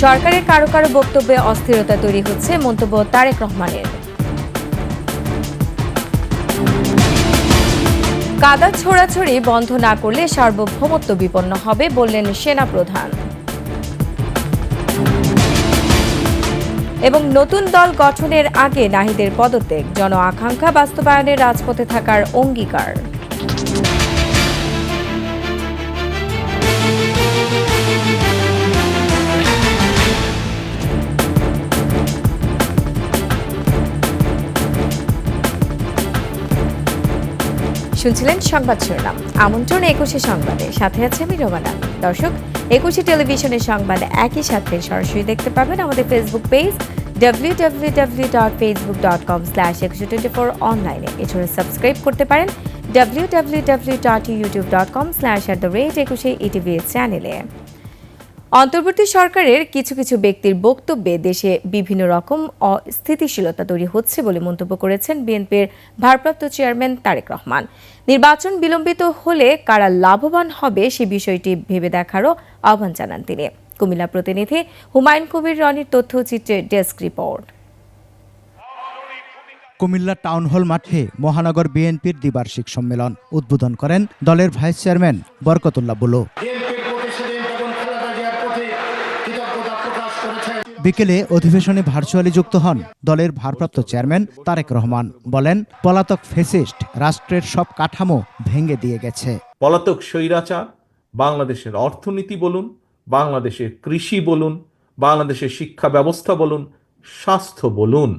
সরকারের কারো কারো বক্তব্যে অস্থিরতা তৈরি হচ্ছে, মন্তব্য তারেক রহমানের। কাদা ছোড়াছড়ি বন্ধ না করলে সার্বভৌমত্ব বিপন্ন হবে বললেন সেনাপ্রধান। এবং নতুন দল গঠনের আগে নাহিদের পদত্যাগ, জন আকাঙ্ক্ষা বাস্তবায়নে রাজপথে থাকার অঙ্গীকার। শুনছিলেন সংবাদ শিরোনাম। আমন্ত্রণ 21 সংবাদে, সাথে আছে আমি রোমানা। দর্শক, 21 টেলিভিশনের সংবাদ একই সাথে সরাসরি দেখতে পাবেন আমাদের ফেসবুক পেজ www.facebook.com/2124 অনলাইনে। এছাড়া সাবস্ক্রাইব করতে পারেন www.youtube.com/@21 চ্যানেলে। অন্তর্বর্তী সরকারের কিছু কিছু ব্যক্তির বক্তব্যে দেশে বিভিন্ন রকম অস্থিতিশীলতা তৈরি হচ্ছে বলে মন্তব্য করেছেন বিএনপির ভারপ্রাপ্ত চেয়ারম্যান তারেক রহমান। নির্বাচন বিলম্বিত হলে কারা লাভবান হবে সে বিষয়টি ভেবে দেখারও আহ্বান জানান তিনি। কুমিল্লা প্রতিনিধি হুমায়ুন কবির রনির তথ্যচিত্রে desk report. Comilla town hall মাঠে মহানগর বিএনপির দ্বিবার্ষিক সম্মেলন উদ্বোধন করেন দলের ভাইস চেয়ারম্যান বরকতুল্লাহ বুলু। বিকেলে অধিবেশনে ভার্চুয়ালি যুক্ত হন দলের ভারপ্রাপ্ত চেয়ারম্যান তারেক রহমান। বলেন, পলাতক ফ্যাসিস্ট রাষ্ট্রের সব কাঠামো ভেঙে দিয়ে গেছে। পলাতক স্বৈরাচার বাংলাদেশের অর্থনীতি বলুন, বাংলাদেশের কৃষি বলুন, বাংলাদেশের শিক্ষা ব্যবস্থা বলুন, স্বাস্থ্য বলুন,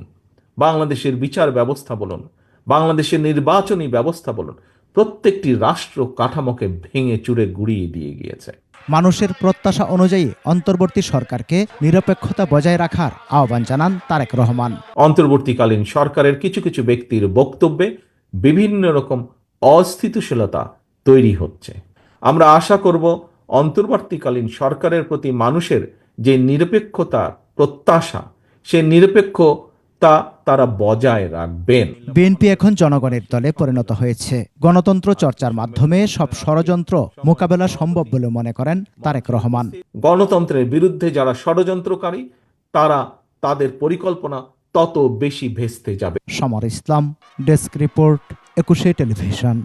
বাংলাদেশের বিচার ব্যবস্থা বলুন, বাংলাদেশের নির্বাচনী ব্যবস্থা বলুন, প্রত্যেকটি রাষ্ট্র কাঠামোকে ভেঙে চুরে গুড়িয়ে দিয়ে গিয়েছে। মানুষের প্রত্যাশা অনুযায়ী অন্তর্বর্তী সরকারকে নিরপেক্ষতা বজায় রাখার আহ্বান জানান তারেক রহমান। অন্তর্বর্তীকালীন সরকারের কিছু কিছু ব্যক্তির বক্তব্যে বিভিন্ন রকম অস্থিতিশীলতা তৈরি হচ্ছে। আমরা আশা করব অন্তর্বর্তীকালীন সরকারের প্রতি মানুষের যে নিরপেক্ষতার প্রত্যাশা, সে নিরপেক্ষতা তারা বজায় রাখবেন। বিএনপি এখন জনগণের দলে পরিণত হয়েছে। গণতন্ত্র চর্চার মাধ্যমে সব ষড়যন্ত্র মোকাবেলা সম্ভব বলে মনে করেন তারেক রহমান। গণতন্ত্রের বিরুদ্ধে যারা ষড়যন্ত্রকারী, তাদের পরিকল্পনা তত বেশি ভেস্তে যাবে। সমর ইসলাম, ডেস্ক রিপোর্ট, 21 টেলিভিশন।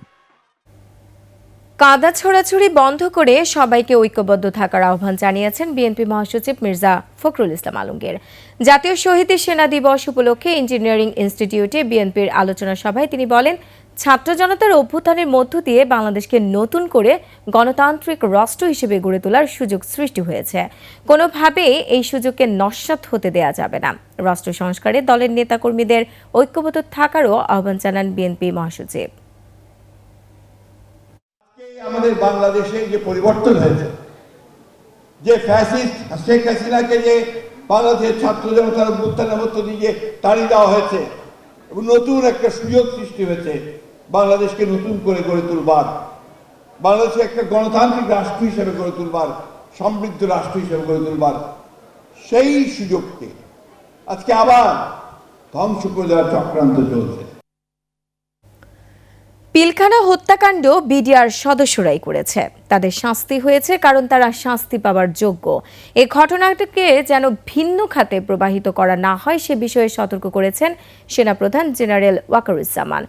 কাদা ছড়াছড়ি বন্ধ করে সবাইকে ঐক্যবদ্ধ থাকার আহ্বান জানিয়েছেন বিএনপি মহাসচিব মির্জা ফখরুল ইসলাম আলমগীর। জাতীয় শহীদ সেনা দিবস উপলক্ষে ইঞ্জিনিয়ারিং ইনস্টিটিউটে বিএনপির আলোচনা সভায় তিনি বলেন, ছাত্র জনতার অভ্যুত্থানের মধ্য দিয়ে বাংলাদেশকে নতুন করে গণতান্ত্রিক রাষ্ট্র হিসেবে গড়ে তোলার সুযোগ সৃষ্টি হয়েছে। কোনোভাবেই এই সুযোগকে নস্যাৎ হতে দেয়া যাবে না। রাষ্ট্র সংস্কারে দলের নেতাকর্মীদের ঐক্যবদ্ধ থাকারও আহ্বান জানান বিএনপি মহাসচিব। আমাদের বাংলাদেশে যে পরিবর্তন হয়েছে, যে ফ্যাসিস্ট শেখ হাসিনাকে যে বাংলাদেশের ছাত্র জনতার অভ্যুত্থানের মধ্য দিয়ে তাড়িয়ে দেওয়া হয়েছে এবং নতুন একটা সুযোগ সৃষ্টি হয়েছে বাংলাদেশকে নতুন করে গড়ে তুলবার, বাংলাদেশকে একটা গণতান্ত্রিক রাষ্ট্র হিসেবে গড়ে তুলবার, সমৃদ্ধ রাষ্ট্র হিসেবে গড়ে তুলবার, সেই সুযোগকে আজকে আবার ধ্বংস করে দেওয়ার চক্রান্ত চলছে। পিলখানা হত্যাকাণ্ড বিডিআর সদস্যরাই করেছে। তাদের শাস্তি হয়েছে কারণ তারা শাস্তি পাওয়ার যোগ্য। এই ঘটনাটিকে যেন ভিন্ন খাতে প্রবাহিত করা না হয় সে বিষয়ে সতর্ক করেছেন সেনাপ্রধান জেনারেল ওয়াকারুজ্জামান।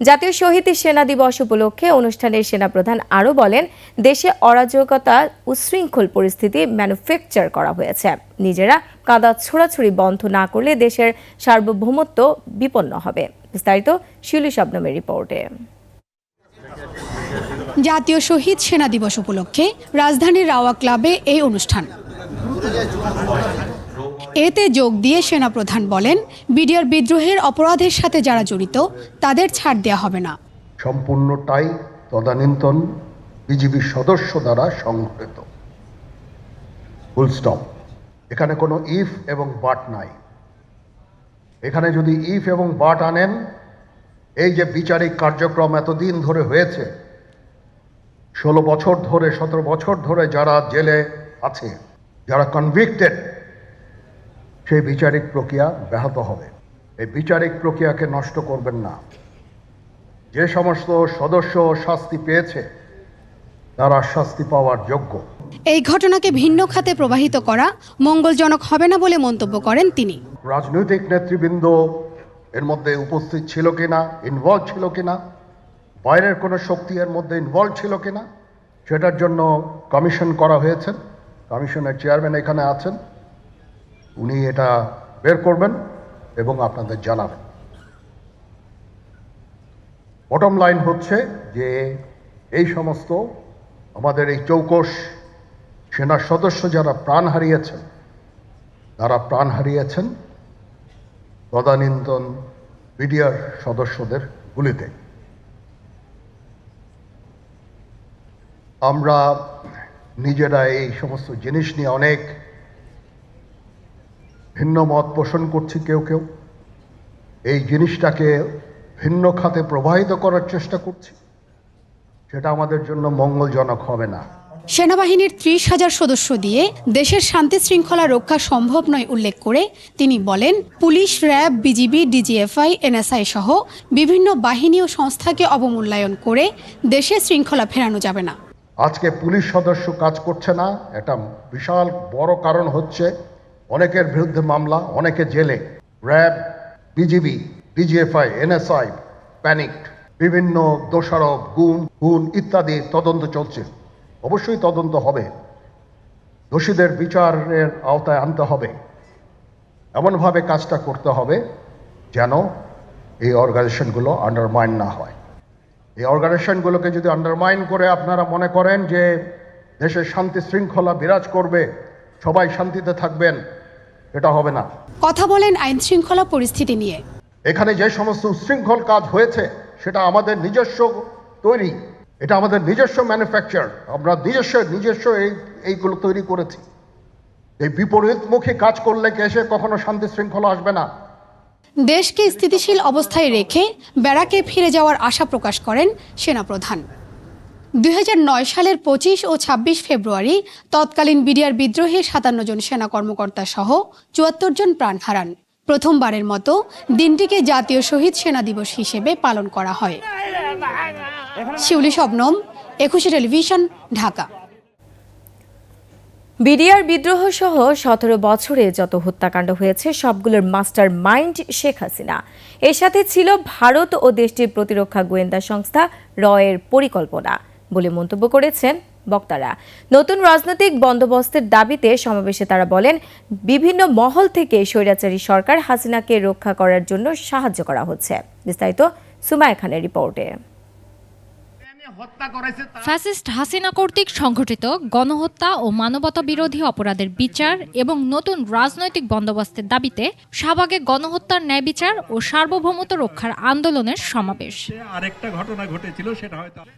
জাতীয় শহীদ সেনা দিবস উপলক্ষে অনুষ্ঠানে সেনাপ্রধান আরও বলেন, দেশে অরাজকতা উচ্ছৃঙ্খল পরিস্থিতি ম্যানুফ্যাকচার করা হয়েছে। নিজেরা কাদা ছোড়াছুড়ি বন্ধ না করলে দেশের সার্বভৌমত্ব বিপন্ন হবে। বিস্তারিত শিউলি শবনমের রিপোর্টে। জাতীয় শহীদ সেনা দিবস উপলক্ষে রাজধানীর রাওয়া ক্লাবে এই অনুষ্ঠান। এতে যোগ দিয়ে সেনাপ্রধান বলেন, বিডিআর বিদ্রোহের অপরাধের সাথে যারা জড়িত তাদের ছাড় দেওয়া হবে না। সম্পূর্ণটাই তদানীন্তন বিজিবির সদস্য দ্বারা সংঘটিত। Full stop. এখানে কোনো ইফ এবং বাট নাই। এখানে যদি ইফ এবং বাট আনেন, এই যে বিচারিক কার্যক্রম এতদিন ধরে হয়েছে, 16 বছর ধরে 17 বছর ধরে যারা জেলে আছে, যারা কনভিক্টেড, সেই বিচারিক প্রক্রিয়া ব্যাহত হবে। এই বিচারিক প্রক্রিয়াকে নষ্ট করবেন না। যে সমস্ত সদস্য শাস্তি পেয়েছে তারা শাস্তি পাওয়ার যোগ্য। এই ঘটনাকে ভিন্ন খাতে প্রবাহিত করা মঙ্গলজনক হবে না বলে মন্তব্য করেন তিনি। রাজনৈতিক নেতৃবৃন্দ এর মধ্যে উপস্থিত ছিল কিনা, ইনভলভ ছিল কিনা, বাইরের কোনো শক্তি এর মধ্যে ইনভলভ ছিল কিনা, সেটার জন্য কমিশন করা হয়েছে। কমিশনের চেয়ারম্যান এখানে আছেন, উনি এটা বের করবেন এবং আপনাদের জানাবেন। বটম লাইন হচ্ছে যে এই সমস্ত আমাদের এই চৌকস সেনা সদস্য যারা প্রাণ হারিয়েছেন, তারা প্রাণ হারিয়েছেন তদানীন্তন বিডিআর সদস্যদের গুলিতে। আমরা নিজেরা এই সমস্ত জিনিস নিয়ে অনেক ভিন্ন মত পোষণ করছি, কেউ কেউ এই জিনিসটাকে ভিন্ন খাতে প্রবাহিত করার চেষ্টা করছি, সেটা আমাদের জন্য মঙ্গলজনক হবে না। সেনাবাহিনীর 30,000 সদস্য দিয়ে দেশের শান্তি শৃঙ্খলা রক্ষা সম্ভব নয় উল্লেখ করে তিনি বলেন, police, RAB, BGB, DGFI, NSI সহ বিভিন্ন বাহিনী ও সংস্থাকে অবমূল্যায়ন করে দেশে শৃঙ্খলা ফেরানো যাবে না। আজকে পুলিশ সদস্য কাজ করছে না, এটা বিশাল বড় কারণ হচ্ছে অনেকের বিরুদ্ধে মামলা, অনেকে জেলে। RAB, BGB, DGFI, NSI panicked, বিভিন্ন দোষারোপ, খুন ইত্যাদি তদন্ত চলছে। অবশ্যই তদন্ত হবে, দোষীদের বিচারের আওতায় আনতে হবে, এমনভাবে কাজটা করতে হবে যেন এই অর্গানাইজেশনগুলো আন্ডারমাইন না হয়। এই অর্গানাইজেশনগুলোকে যদি আন্ডারমাইন করে আপনারা মনে করেন যে দেশে শান্তি শৃঙ্খলা বিরাজ করবে, সবাই শান্তিতে থাকবেন, এটা হবে না। কথা বলেন আইন শৃঙ্খলা পরিস্থিতি নিয়ে। এখানে যে সমস্ত উচ্ছৃঙ্খল কাজ হয়েছে সেটা আমাদের নিজস্ব তৈরি, এটা আমাদের নিজস্ব ম্যানুফ্যাকচার, আমরা নিজস্ব এইগুলো তৈরি করেছি। এই বিপরীতমুখী কাজ করলে এসে কখনো শান্তি শৃঙ্খলা আসবে না। দেশকে স্থিতিশীল অবস্থায় রেখে ব্যারাকে ফিরে যাওয়ার আশা প্রকাশ করেন সেনাপ্রধান। 2009 সালের 25 ও 26 ফেব্রুয়ারি তৎকালীন বিডিআর বিদ্রোহে 57 জন সেনা কর্মকর্তা সহ 74 জন প্রাণ হারান। প্রথমবারের মতো দিনটিকে জাতীয় শহীদ সেনা দিবস হিসেবে পালন করা হয়। শিউলি শবনম, 21 টেলিভিশন, ঢাকা। বিডিআর বিদ্রোহ সহ 17 বছরে যত হত্যাকাণ্ড হয়েছে সবগুলোর মাস্টার মাইন্ড শেখ হাসিনা। এর সাথে ছিল ভারত ও দেশটির প্রতিরক্ষা গোয়েন্দা সংস্থা রয়ের পরিকল্পনা বলে মন্তব্য করেছেন বক্তারা। নতুন রাজনৈতিক বন্দোবস্তের দাবিতে সমাবেশে তারা বলেন, বিভিন্ন মহল থেকে স্বৈরাচারী সরকার হাসিনাকে রক্ষা করার জন্য সাহায্য করা হচ্ছে। বিস্তারিত সুমাইয়া খানের রিপোর্টে। ফ্যাসিস্ট হাসিনা কর্তৃক সংঘটিত গণহত্যা ও মানবতা বিরোধী অপরাধের বিচার এবং নতুন রাজনৈতিক বন্দোবস্তের দাবিতে শাহবাগে গণহত্যার ন্যায় বিচার ও সার্বভৌমত্ব রক্ষার আন্দোলনের সমাবেশ।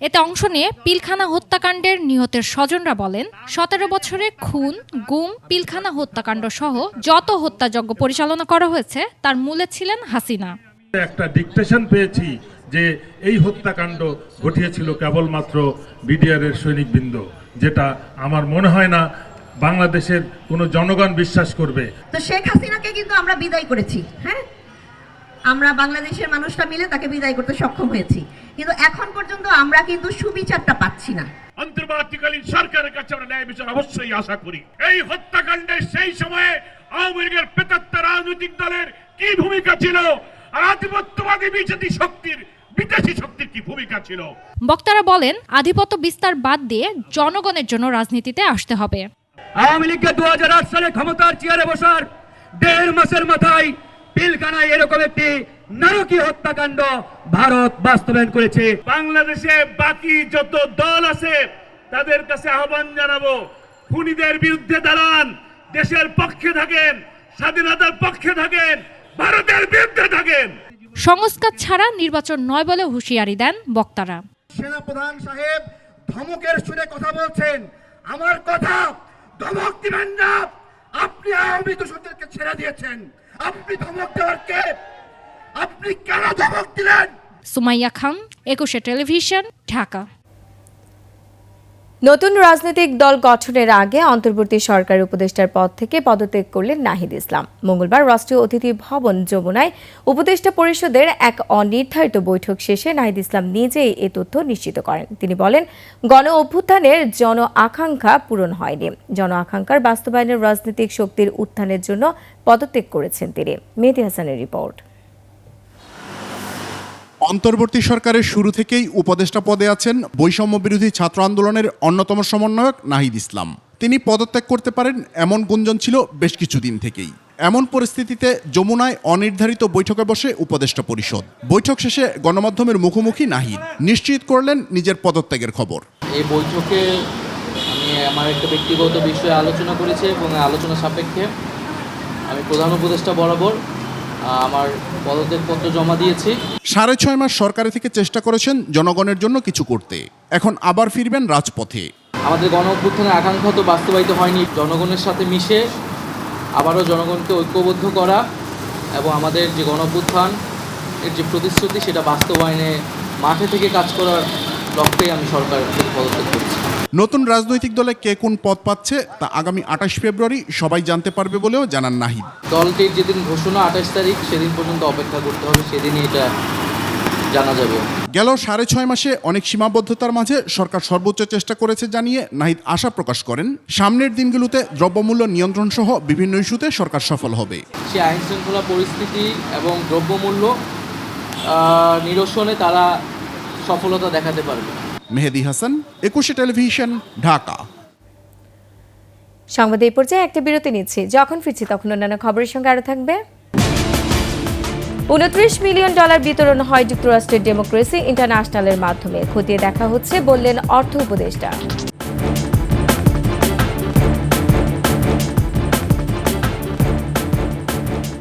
এতে অংশ নিয়ে পিলখানা হত্যাকাণ্ডের নিহতের স্বজনরা বলেন, 17 বছরে খুন, গুম, পিলখানা হত্যাকাণ্ড সহ যত হত্যাযজ্ঞ পরিচালনা করা হয়েছে তার মূলে ছিলেন হাসিনা। একটা ডিকটেশন পেয়েছি যে এই হত্যাকাণ্ড ঘটিয়েছিল কেবলমাত্র বিডিআরের সৈনিকবৃন্দ, যেটা আমার মনে হয় না বাংলাদেশের কোনো জনগণ বিশ্বাস করবে। তো শেখ হাসিনাকে কিন্তু আমরা বিদায় করেছি, হ্যাঁ, আমরা বাংলাদেশের মানুষরা মিলে তাকে বিদায় করতে সক্ষম হয়েছি, কিন্তু এখন পর্যন্ত আমরা কিন্তু সুবিচারটা পাচ্ছি না। অন্তর্বর্তীকালীন সরকারের কাছে আমরা ন্যায় বিচার অবশ্যই আশা করি। এই হত্যাকাণ্ডের সেই সময়ে আওয়ামী লীগের প্রেতাত্মা রাজনৈতিক দলের কি ভূমিকা ছিল, আর আধিপত্যবাদী বিদেশি শক্তির কি ভূমিকা ছিল। বক্তারা বলেন, আধিপত্য বিস্তার বাদ দিয়ে জনগণের জন্য রাজনীতিতে আসতে হবে। আওয়ামী লীগকে 2008 সালে ক্ষমতার চেয়ারে বসার 1.5 মাসের মাথায় পিলখানায় এরকম একটি নারকীয় হত্যাকাণ্ড ভারত বাস্তবায়ন করেছে। বাংলাদেশে বাকি যত দল আছে তাদের কাছে আহ্বান জানাবো, খুনিদের বিরুদ্ধে দাঁড়ান, দেশের পক্ষে থাকেন, স্বাধীনতার পক্ষে থাকেন, ভারতের বিরুদ্ধে থাকেন। সংস্কার ছাড়া নির্বাচন নয় বলে হুঁশিয়ারি দেন বক্তারা। সেনাপ্রধান সাহেব ধমকের সুরে কথা বলছেন, আমার কথা ধমক দিবেন না। আপনি আওয়ামী দোষরদেরকে ছেড়ে দিয়েছেন, আপনি ধমক দেওয়ার কে? আপনি কেন ধমক দিলেন? সুমাইয়া খান, 21 টেলিভিশন, ঢাকা। নতুন রাজনৈতিক দল গঠনের আগে অন্তর্বর্তী সরকার উপদেষ্টার পদ থেকে পদত্যাগ করলেন নাহিদ ইসলাম। মঙ্গলবার রাষ্ট্রীয় অতিথি ভবন যমুনায় উপদেষ্টা পরিষদের এক অনির্ধারিত বৈঠক শেষে নাহিদ ইসলাম নিজেই এ তথ্য নিশ্চিত করেন। তিনি বলেন, গণ অভ্যুত্থানের জন আকাঙ্ক্ষা পূরণ হয়নি। জন আকাঙ্ক্ষার বাস্তবায়নের রাজনৈতিক শক্তির উত্থানের জন্য পদত্যাগ করেছেন তিনি। মেহেদী হাসানের রিপোর্ট। অন্তর্বর্তী সরকারের শুরু থেকেই উপদেষ্টা পদে আছেন বৈষম্য বিরোধী ছাত্র আন্দোলনের অন্যতম সমন্বয়ক নাহিদ ইসলাম। তিনি পদত্যাগ করতে পারেন এমন গুঞ্জন ছিল বেশ কিছুদিন থেকেই। এমন পরিস্থিতিতে যমুনায় অনির্ধারিত বৈঠকে বসে উপদেষ্টা পরিষদ। বৈঠক শেষে গণমাধ্যমের মুখোমুখি নাহিদ নিশ্চিত করলেন নিজের পদত্যাগের খবর। এই বৈঠকে আমি আমার একটা ব্যক্তিগত বিষয়ে আলোচনা করেছি এবং আলোচনা সাপেক্ষে আমি প্রধান উপদেষ্টা বরাবর আমার পদত্যাগপত্র জমা দিয়েছি। 6.5 মাস সরকারে থেকে চেষ্টা করেছেন জনগণের জন্য কিছু করতে, এখন আবার ফিরবেন রাজপথে। আমাদের গণ অভ্যুত্থানের আকাঙ্ক্ষা তো বাস্তবায়িত হয়নি। জনগণের সাথে মিশে আবারও জনগণকে ঐক্যবদ্ধ করা এবং আমাদের যে গণ অভ্যুত্থান এর যে প্রতিশ্রুতি সেটা বাস্তবায়নে মাঠে থেকে কাজ করার লক্ষ্যেই আমি সরকারের থেকে পদত্যাগ করছি। নতুন রাজনৈতিক দলে কে কোন পদ পাচ্ছে তা আগামী 28 ফেব্রুয়ারি সবাই জানতে পারবে বলেও জানান নাহিদ। দলটির যেদিন ঘোষণা 28 তারিখ সেদিন পর্যন্ত অপেক্ষা করতে হবে, সেদিনই এটা জানা যাবে। গেল 6.5 মাসে অনেক সীমাবদ্ধতার মাঝে সরকার সর্বোচ্চ চেষ্টা করেছে জানিয়ে নাহিদ আশা প্রকাশ করেন, সামনের দিনগুলোতে দ্রব্যমূল্য নিয়ন্ত্রণ সহ বিভিন্ন ইস্যুতে সরকার সফল হবে। সে আইন শৃঙ্খলা পরিস্থিতি এবং দ্রব্যমূল্য নিরসনে তারা সফলতা দেখাতে পারবে। মেহেদী হাসান, 21 টেলিভিশন, ঢাকা। সংবাদ এই পর্যায়ে একটা বিরতি নিচ্ছি। যখন ফিরছি তখন অন্যান্য খবরের সঙ্গে আরো থাকবে। $29 মিলিয়ন বিতরণ হয় যুক্তরাষ্ট্রের ডেমোক্রেসি ইন্টারন্যাশনালের মাধ্যমে। খতিয়ে দেখা হচ্ছে বললেন অর্থ উপদেষ্টা।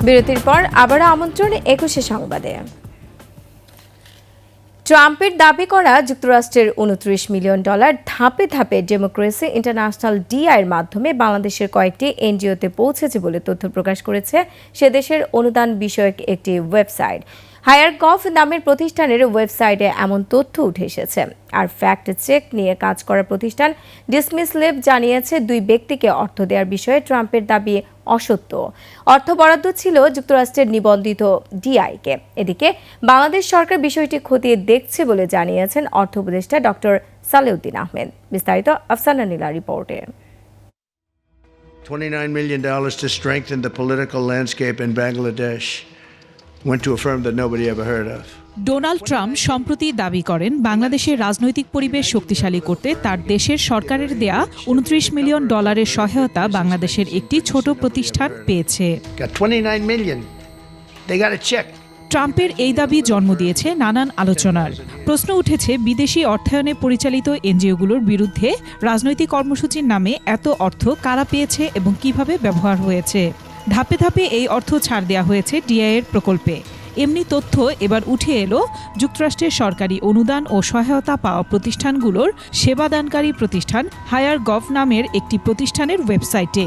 বিরতির পর আবারও আমন্ত্রণ 21 সংবাদে। ট্রাম্পের দাবি করা যুক্তরাষ্ট্রের $29 মিলিয়ন ধাপে ধাপে ডেমোক্রেসি ইন্টারন্যাশনাল ডিআইয়ের মাধ্যমে বাংলাদেশের কয়েকটি এনজিওতে পৌঁছেছে বলে তথ্য প্রকাশ করেছে সে দেশের অনুদান বিষয়ক একটি ওয়েবসাইট। হায়ারগভ নামের প্রতিষ্ঠানের ওয়েবসাইটে এমন তথ্য উঠে এসেছে। আর ফ্যাক্ট চেক নিয়ে কাজ করা প্রতিষ্ঠান ডিসমিসলেভ জানিয়েছে 2 ব্যক্তিকে অর্থ দেওয়ার বিষয়ে ট্রাম্পের দাবি অসত্য। অর্থ বরাদ্দ ছিল যুক্তরাষ্ট্রের নিবন্ধিত ডিআইকে। এদিকে বাংলাদেশ সরকার বিষয়টি খতিয়ে দেখছে বলে জানিয়েছেন অর্থ উপদেষ্টা ডক্টর সালেউদ্দিন আহমেদ। বিস্তারিত আফসানা নীলা রিপোর্টে। $29 million to strengthen the political landscape in Bangladesh went to a firm that nobody ever heard of. Donald Trump সম্প্রতি দাবি করেন বাংলাদেশের রাজনৈতিক পরিবেশ শক্তিশালী করতে তার দেশের সরকারের দেয়া $29 মিলিয়ন সহায়তা বাংলাদেশের একটি ছোট প্রতিষ্ঠান পেয়েছে। Got $29 million. They got a check. ট্রাম্পের এই দাবি জন্ম দিয়েছে নানান আলোচনার। প্রশ্ন উঠেছে বিদেশি অর্থায়নে পরিচালিত এনজিওগুলোর বিরুদ্ধে রাজনৈতিক কর্মসূচির নামে এত অর্থ কারা পেয়েছে এবং কিভাবে ব্যবহার হয়েছে। ধাপে ধাপে এই অর্থ ছাড় দেওয়া হয়েছে ডিআইয়ের প্রকল্পে। এমনি তথ্য এবার উঠে এলো যুক্তরাষ্ট্রের সরকারি অনুদান ও সহায়তা পাওয়া প্রতিষ্ঠানগুলোর সেবাদানকারী প্রতিষ্ঠান হায়ারগভ নামের একটি প্রতিষ্ঠানের ওয়েবসাইটে।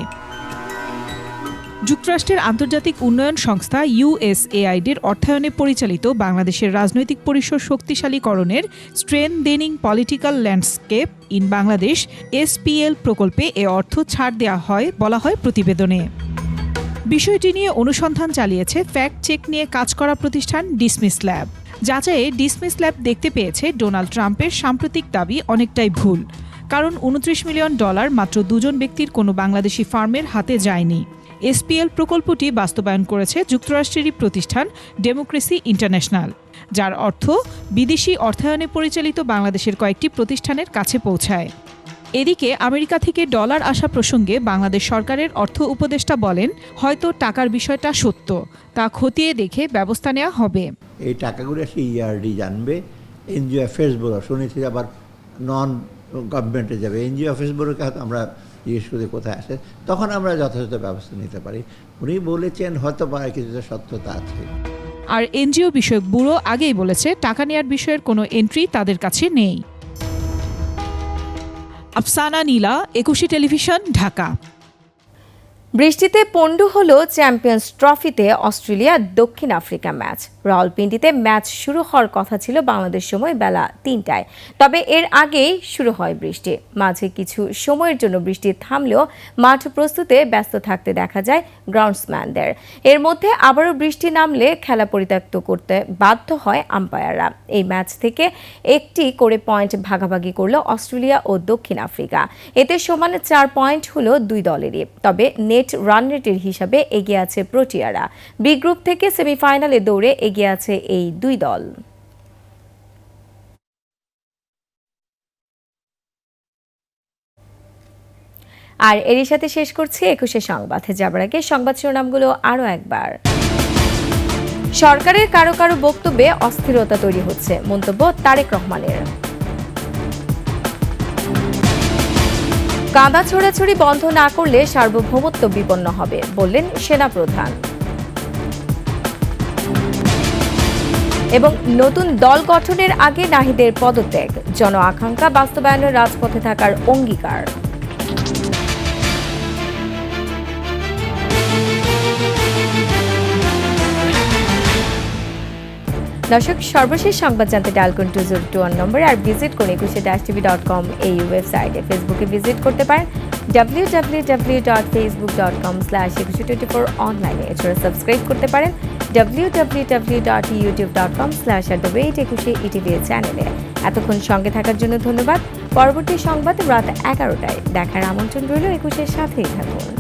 যুক্তরাষ্ট্রের আন্তর্জাতিক উন্নয়ন সংস্থা ইউএসএআইডির অর্থায়নে পরিচালিত বাংলাদেশের রাজনৈতিক পরিসর শক্তিশালীকরণের strengthening political landscape in Bangladesh SPL প্রকল্পে এ অর্থ ছাড় দেওয়া হয় বলা হয় প্রতিবেদনে। বিষয়টি নিয়ে অনুসন্ধান চালিয়েছে ফ্যাক্ট চেক নিয়ে কাজ করা প্রতিষ্ঠান ডিসমিসল্যাব। যাচাইয়ে ডিসমিসল্যাব দেখতে পেয়েছে ডোনাল্ড ট্রাম্পের সাম্প্রতিক দাবি অনেকটাই ভুল, কারণ $29 মিলিয়ন মাত্র 2 জন ব্যক্তির কোনো বাংলাদেশি ফার্মের হাতে যায়নি। এসপিএল প্রকল্পটি বাস্তবায়ন করেছে যুক্তরাষ্ট্রেরই প্রতিষ্ঠান ডেমোক্রেসি ইন্টারন্যাশনাল, যার অর্থ বিদেশি অর্থায়নে পরিচালিত বাংলাদেশের কয়েকটি প্রতিষ্ঠানের কাছে পৌঁছায়। এদিকে আমেরিকা থেকে ডলার আসা প্রসঙ্গে বাংলাদেশ সরকারের অর্থ উপদেষ্টা বলেন, হয়তো টাকার বিষয়টা সত্য, তা খতিয়ে দেখে ব্যবস্থা নেওয়া হবে। এই টাকাগুলো সে ইআরডি জানবে, এনজিও অ্যাফেয়ার্স ব্যুরো, শুনেছি আবার নন গভর্নমেন্টে যাবে, এনজিও অ্যাফেয়ার্স ব্যুরোকে হয়তো আমরা জিজ্ঞেস করে কোথায় আসে, তখন আমরা যথাযথ ব্যবস্থা নিতে পারি। উনি বলেছেন হয়তো বা কিছুটা সত্যতা আছে। আর এনজিও বিষয়ক ব্যুরো আগেই বলেছে টাকা নেওয়ার বিষয়ের কোনো এন্ট্রি তাদের কাছে নেই। আফসানা নীলা, 21 টেলিভিশন, ঢাকা। বৃষ্টিতে পণ্ডু হলো চ্যাম্পিয়ন্স ট্রফিতে অস্ট্রেলিয়া দক্ষিণ আফ্রিকা ম্যাচ। রাওয়ালপিন্ডিতে ম্যাচ শুরু হওয়ার কথা ছিল বাংলাদেশ সময় বেলা ৩টায়, তবে এর আগেই শুরু হয় বৃষ্টি। মাঝে কিছু সময়ের জন্য বৃষ্টি থামলেও মাঠ প্রস্তুতে ব্যস্ত থাকতে দেখা যায় গ্রাউন্ডসম্যানদের। এর মধ্যে আবারও বৃষ্টি নামলে খেলা পরিত্যক্ত করতে বাধ্য হয় আম্পায়াররা। এই ম্যাচ থেকে একটি করে পয়েন্ট ভাগাভাগি করল অস্ট্রেলিয়া ও দক্ষিণ আফ্রিকা। এতে সমান 4 পয়েন্ট হলো দুই দলেরই। তবে নেট রান রেটের হিসাবে এগিয়ে আছে প্রোটিয়ারা। বি গ্রুপ থেকে সেমিফাইনালে দৌড়ে এগিয়ে আছে এই দুই দল। আর এরই সাথে শেষ করছি 21 সংবাদ। যাবার আগে সংবাদ শিরোনামগুলো আরও একবার। সরকারের কারো কারো বক্তব্যে অস্থিরতা তৈরি হচ্ছে, মন্তব্য তারেক রহমানের। কাঁদা ছোড়াছুড়ি বন্ধ না করলে সার্বভৌমত্ব বিপন্ন হবে, বললেন সেনাপ্রধান। এবং নতুন দল গঠনের আগে নাহিদের পদত্যাগ, জন আকাঙ্ক্ষা বাস্তবায়নের রাজপথে থাকার অঙ্গীকার। দর্শক, সর্বশেষ সংবাদ জানতে ডায়াল করুন 2021 নম্বরে, আর ভিজিট করুন 21-tv.com এই ওয়েবসাইটে। ফেসবুকে ভিজিট করতে পারেন www.facebook.com/2124 অনলাইনে। এছাড়া সাবস্ক্রাইব করতে পারেন www.youtube.com/@21 চ্যানেলে। এতক্ষণ সঙ্গে থাকার জন্য ধন্যবাদ। পরবর্তী সংবাদ রাত 11টায় দেখার আমন্ত্রণ রইল। 21-এর সাথেই থাকুন।